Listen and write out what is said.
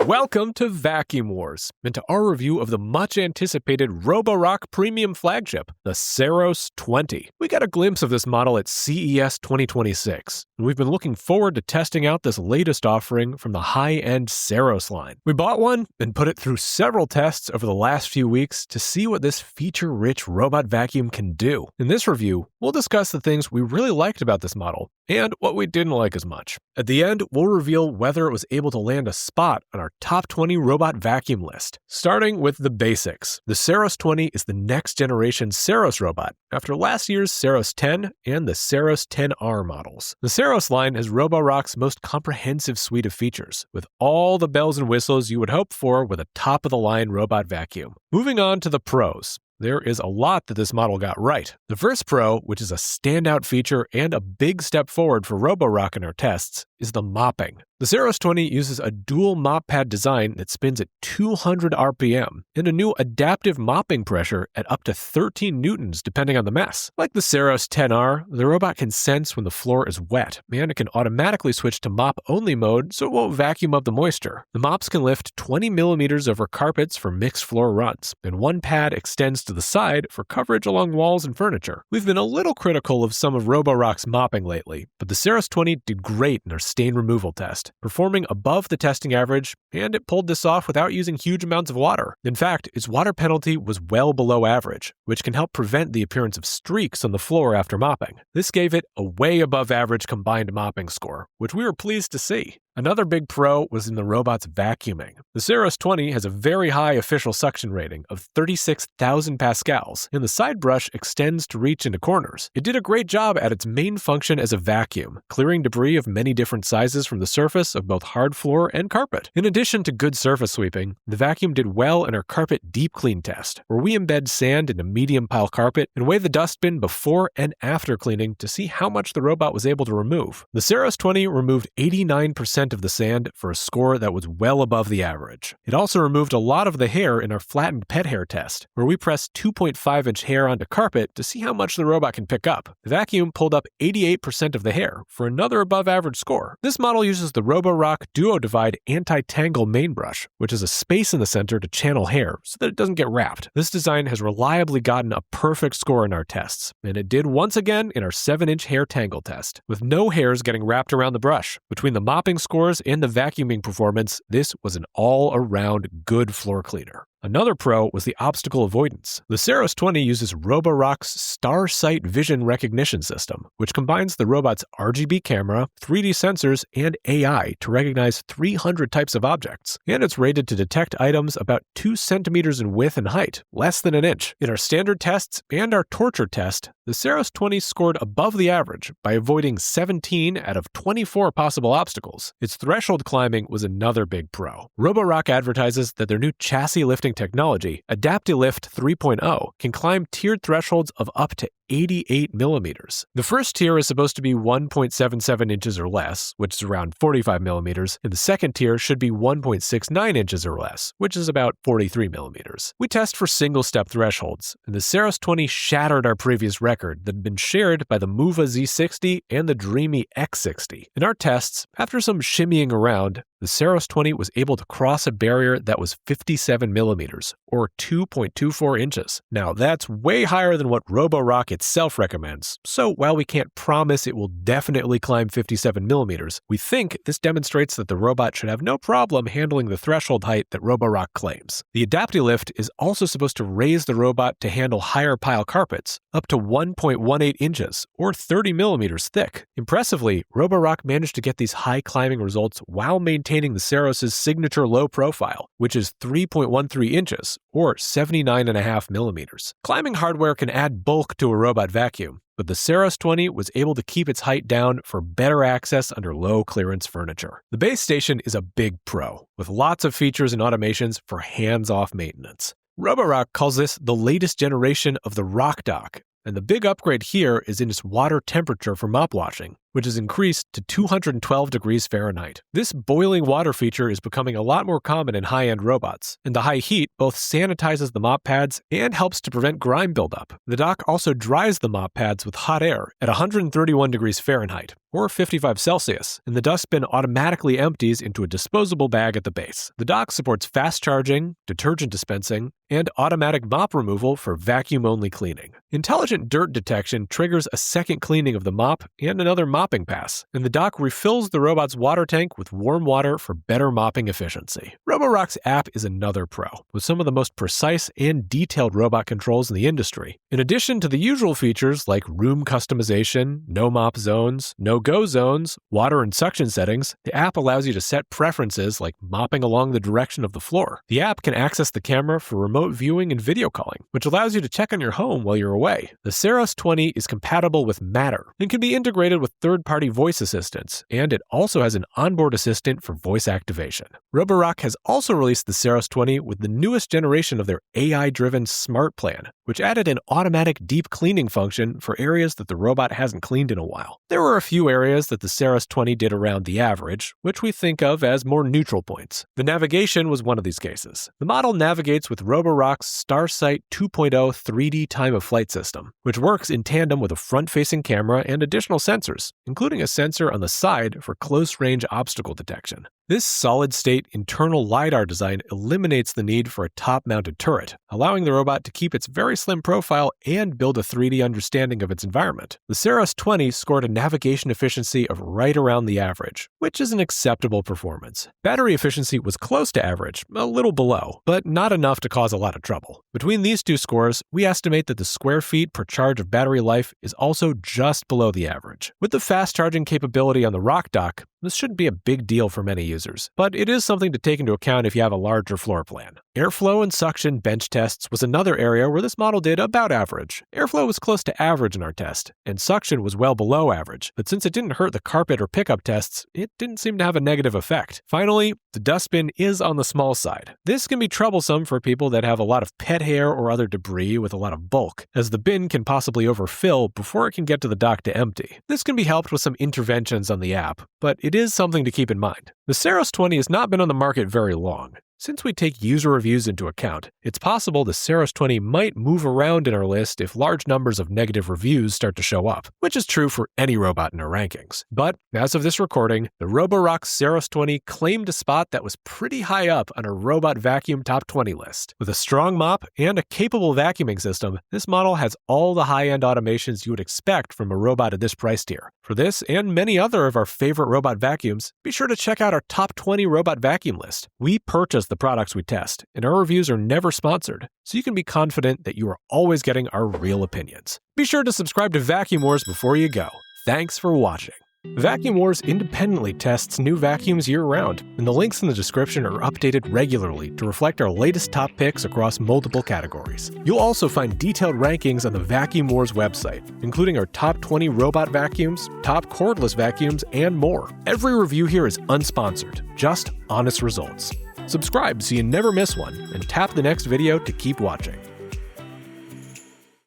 Welcome to Vacuum Wars, and to our review of the much-anticipated Roborock premium flagship, the Saros 20. We got a glimpse of this model at CES 2026, and we've been looking forward to testing out this latest offering from the high-end Saros line. We bought one and put it through several tests over the last few weeks to see what this feature-rich robot vacuum can do. In this review, we'll discuss the things we really liked about this model, and what we didn't like as much. At the end, we'll reveal whether it was able to land a spot on our top 20 robot vacuum list. Starting with the basics. The Saros 20 is the next generation Saros robot, after last year's Saros 10 and the Saros 10R models. The Saros line has Roborock's most comprehensive suite of features, with all the bells and whistles you would hope for with a top-of-the-line robot vacuum. Moving on to the pros. There is a lot that this model got right. The first pro, which is a standout feature and a big step forward for Roborock in our tests, is the mopping. The Saros 20 uses a dual mop pad design that spins at 200 RPM and a new adaptive mopping pressure at up to 13 newtons depending on the mess. Like the Saros 10R, the robot can sense when the floor is wet, and it can automatically switch to mop-only mode so it won't vacuum up the moisture. The mops can lift 20 millimeters over carpets for mixed floor runs, and one pad extends to the side for coverage along walls and furniture. We've been a little critical of some of Roborock's mopping lately, but the Saros 20 did great in our stain removal test, performing above the testing average, and it pulled this off without using huge amounts of water. In fact, its water penalty was well below average, which can help prevent the appearance of streaks on the floor after mopping. This gave it a way above average combined mopping score, which we were pleased to see. Another big pro was in the robot's vacuuming. The Saros 20 has a very high official suction rating of 36,000 pascals, and the side brush extends to reach into corners. It did a great job at its main function as a vacuum, clearing debris of many different sizes from the surface of both hard floor and carpet. In addition to good surface sweeping, the vacuum did well in our carpet deep clean test, where we embed sand into medium pile carpet and weigh the dustbin before and after cleaning to see how much the robot was able to remove. The Saros 20 removed 89% of the sand for a score that was well above the average. It also removed a lot of the hair in our flattened pet hair test, where we pressed 2.5-inch hair onto carpet to see how much the robot can pick up. The vacuum pulled up 88% of the hair for another above average score. This model uses the Roborock Duo Divide Anti-Tangle main brush, which is a space in the center to channel hair so that it doesn't get wrapped. This design has reliably gotten a perfect score in our tests, and it did once again in our 7-inch hair tangle test, with no hairs getting wrapped around the brush. Between the mopping scores and the vacuuming performance, this was an all-around good floor cleaner. Another pro was the obstacle avoidance. The Saros 20 uses Roborock's Star Sight Vision Recognition System, which combines the robot's RGB camera, 3D sensors, and AI to recognize 300 types of objects. And it's rated to detect items about 2 centimeters in width and height, less than an inch. In our standard tests and our torture test, the Saros 20 scored above the average by avoiding 17 out of 24 possible obstacles. Its threshold climbing was another big pro. Roborock advertises that their new chassis lifting technology, AdaptiLift 3.0, can climb tiered thresholds of up to 88 millimeters. The first tier is supposed to be 1.77 inches or less, which is around 45 millimeters, and the second tier should be 1.69 inches or less, which is about 43 millimeters. We test for single-step thresholds, and the Saros 20 shattered our previous record that had been shared by the Muva Z60 and the Dreamy X60. In our tests, after some shimmying around, the Saros 20 was able to cross a barrier that was 57 millimeters, or 2.24 inches. Now, that's way higher than what Roborock itself recommends, so while we can't promise it will definitely climb 57 millimeters, we think this demonstrates that the robot should have no problem handling the threshold height that Roborock claims. The AdaptiLift is also supposed to raise the robot to handle higher pile carpets, up to 1.18 inches, or 30 millimeters thick. Impressively, Roborock managed to get these high climbing results while maintaining the Saros' signature low profile, which is 3.13 inches, or 79.5 millimeters. Climbing hardware can add bulk to a robot vacuum, but the Saros 20 was able to keep its height down for better access under low clearance furniture. The base station is a big pro, with lots of features and automations for hands-off maintenance. Roborock calls this the latest generation of the RockDock, and the big upgrade here is in its water temperature for mop washing. which is increased to 212 degrees Fahrenheit. This boiling water feature is becoming a lot more common in high-end robots, and the high heat both sanitizes the mop pads and helps to prevent grime buildup. The dock also dries the mop pads with hot air at 131 degrees Fahrenheit, or 55 Celsius, and the dustbin automatically empties into a disposable bag at the base. The dock supports fast charging, detergent dispensing, and automatic mop removal for vacuum-only cleaning. Intelligent dirt detection triggers a second cleaning of the mop and another mopping pass, and the dock refills the robot's water tank with warm water for better mopping efficiency. Roborock's app is another pro, with some of the most precise and detailed robot controls in the industry. In addition to the usual features like room customization, no mop zones, no-go zones, water and suction settings, the app allows you to set preferences like mopping along the direction of the floor. The app can access the camera for remote viewing and video calling, which allows you to check on your home while you're away. The Saros 20 is compatible with Matter and can be integrated with third-party voice assistants, and it also has an onboard assistant for voice activation. Roborock has also released the Saros 20 with the newest generation of their AI-driven Smart Plan, which added an automatic deep cleaning function for areas that the robot hasn't cleaned in a while. There were a few areas that the Saros 20 did around the average, which we think of as more neutral points. The navigation was one of these cases. The model navigates with Roborock's StarSight 2.0 3D time-of-flight system, which works in tandem with a front-facing camera and additional sensors, including a sensor on the side for close-range obstacle detection. This solid-state internal LiDAR design eliminates the need for a top-mounted turret, allowing the robot to keep its very slim profile and build a 3D understanding of its environment. The Saros 20 scored a navigation efficiency of right around the average, which is an acceptable performance. Battery efficiency was close to average, a little below, but not enough to cause a lot of trouble. Between these two scores, we estimate that the square feet per charge of battery life is also just below the average. With the fast charging capability on the RockDock, this shouldn't be a big deal for many users, but it is something to take into account if you have a larger floor plan. Airflow and suction bench tests was another area where this model did about average. Airflow was close to average in our test, and suction was well below average, but since it didn't hurt the carpet or pickup tests, it didn't seem to have a negative effect. Finally, the dustbin is on the small side. This can be troublesome for people that have a lot of pet hair or other debris with a lot of bulk, as the bin can possibly overfill before it can get to the dock to empty. This can be helped with some interventions on the app, but it is something to keep in mind. The Saros 20 has not been on the market very long. Since we take user reviews into account, it's possible the Saros 20 might move around in our list if large numbers of negative reviews start to show up, which is true for any robot in our rankings. But as of this recording, the Roborock Saros 20 claimed a spot that was pretty high up on our robot vacuum top 20 list. With a strong mop and a capable vacuuming system, this model has all the high-end automations you would expect from a robot at this price tier. For this and many other of our favorite robot vacuums, be sure to check out our top 20 robot vacuum list. We purchase the products we test, and our reviews are never sponsored, so you can be confident that you are always getting our real opinions. Be sure to subscribe to Vacuum Wars before you go. Thanks for watching. Vacuum Wars independently tests new vacuums year-round, and the links in the description are updated regularly to reflect our latest top picks across multiple categories. You'll also find detailed rankings on the Vacuum Wars website, including our top 20 robot vacuums, top cordless vacuums, and more. Every review here is unsponsored, just honest results. Subscribe so you never miss one, and tap the next video to keep watching.